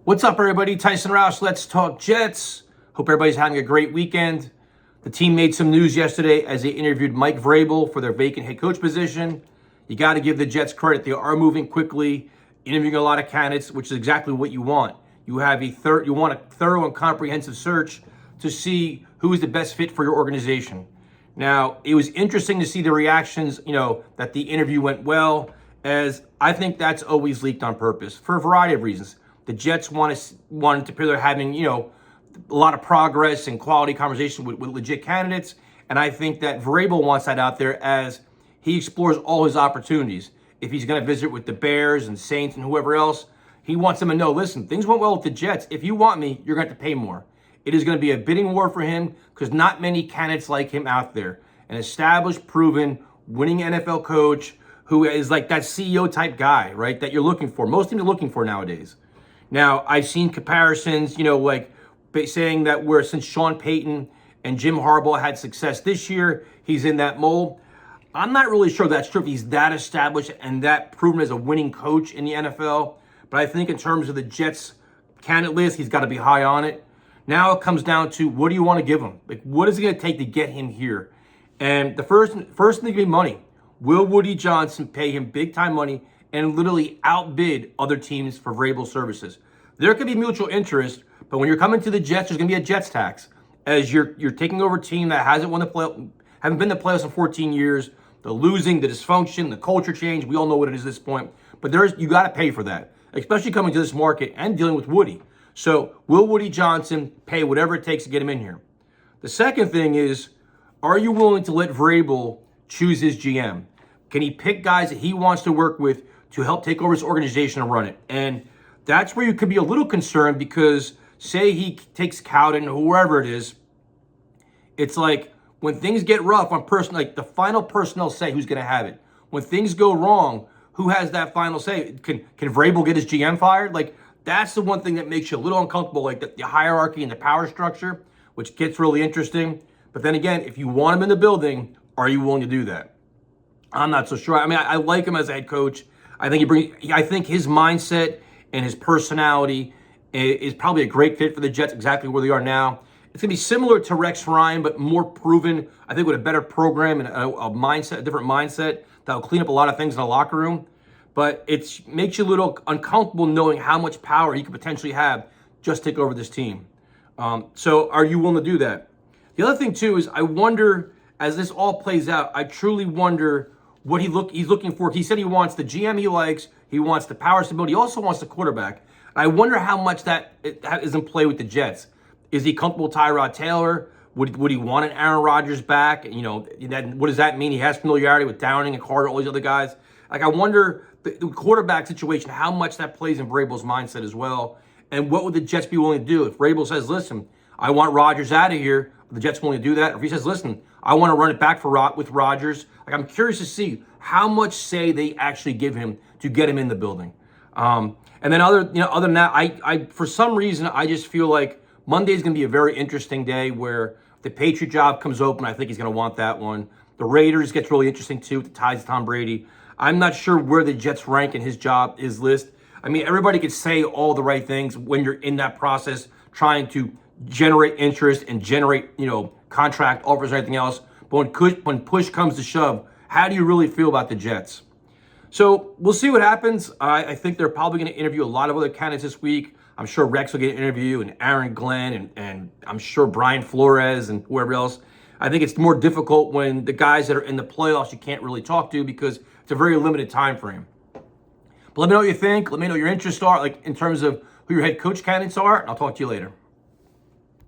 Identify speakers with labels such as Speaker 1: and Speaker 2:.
Speaker 1: What's up, everybody? Tyson Roush, Let's Talk Jets. Hope everybody's having a great weekend. The team made some news yesterday as they interviewed Mike Vrabel for their vacant head coach position. You got to give the Jets credit. They are moving quickly, interviewing a lot of candidates, which is exactly what you want. You want a thorough and comprehensive search to see who is the best fit for your organization. Now, it was interesting to see the reactions, that the interview went well, as I think that's always leaked on purpose for a variety of reasons. The Jets wanted to appear they're having, a lot of progress and quality conversation with legit candidates. And I think that Vrabel wants that out there as he explores all his opportunities. If he's going to visit with the Bears and Saints and whoever else, he wants them to know, listen, things went well with the Jets. If you want me, you're going to have to pay more. It is going to be a bidding war for him because not many candidates like him out there. An established, proven, winning NFL coach who is like that CEO type guy, right, that you're looking for. Most teams are looking for nowadays. Now, I've seen comparisons, like saying that since Sean Payton and Jim Harbaugh had success this year, he's in that mold. I'm not really sure that's true if he's that established and that proven as a winning coach in the NFL. But I think in terms of the Jets candidate list, he's got to be high on it. Now it comes down to, what do you want to give him? Like, what is it going to take to get him here? And the first thing to be money. Will Woody Johnson pay him big-time money and literally outbid other teams for Vrabel services? There could be mutual interest, but when you're coming to the Jets, there's going to be a Jets tax, as you're taking over a team that haven't been to playoffs in 14 years. The losing, the dysfunction, the culture change, we all know what it is at this point. But you got to pay for that, especially coming to this market and dealing with Woody. So will Woody Johnson pay whatever it takes to get him in here? The second thing is, are you willing to let Vrabel choose his GM? Can he pick guys that he wants to work with to help take over his organization and run it? And that's where you could be a little concerned, because say he takes Cowden or whoever it is, it's like when things get rough on like the final personnel say who's going to have it. When things go wrong, who has that final say? Can Vrabel get his GM fired? Like, that's the one thing that makes you a little uncomfortable, like the hierarchy and the power structure, which gets really interesting. But then again, if you want him in the building, are you willing to do that? I'm not so sure. I mean, I like him as a head coach. I think his mindset and his personality is probably a great fit for the Jets, exactly where they are now. It's going to be similar to Rex Ryan, but more proven, I think, with a better program and a different mindset that will clean up a lot of things in the locker room. But it makes you a little uncomfortable knowing how much power he could potentially have just take over this team. So are you willing to do that? The other thing, too, is I wonder, as this all plays out, I truly wonder what he's looking for. He said he wants the GM he likes, he wants the power stability, he also wants the quarterback. I wonder how much that is in play with the Jets. Is he comfortable with Tyrod Taylor? Would he want an Aaron Rodgers back? What does that mean? He has familiarity with Downing and Carter, all these other guys. Like, I wonder the quarterback situation, how much that plays in Vrabel's mindset as well. And what would the Jets be willing to do? If Vrabel says, listen, I want Rodgers out of here, are the Jets willing to do that? Or if he says, listen, I want to run it back with Rodgers, like, I'm curious to see how much say they actually give him to get him in the building. And then other than that, I for some reason, I just feel like Monday is going to be a very interesting day where the Patriot job comes open. I think he's going to want that one. The Raiders gets really interesting too, with the ties to Tom Brady. I'm not sure where the Jets rank in his list. I mean, everybody could say all the right things when you're in that process, trying to generate interest and generate, contract offers or anything else. But when push comes to shove, how do you really feel about the Jets? So we'll see what happens. I think they're probably going to interview a lot of other candidates this week. I'm sure Rex will get an interview, and Aaron Glenn, and I'm sure Brian Flores and whoever else. I think it's more difficult when the guys that are in the playoffs you can't really talk to because it's a very limited time frame. But let me know what you think. Let me know what your interests are, like in terms of who your head coach candidates are, and I'll talk to you later.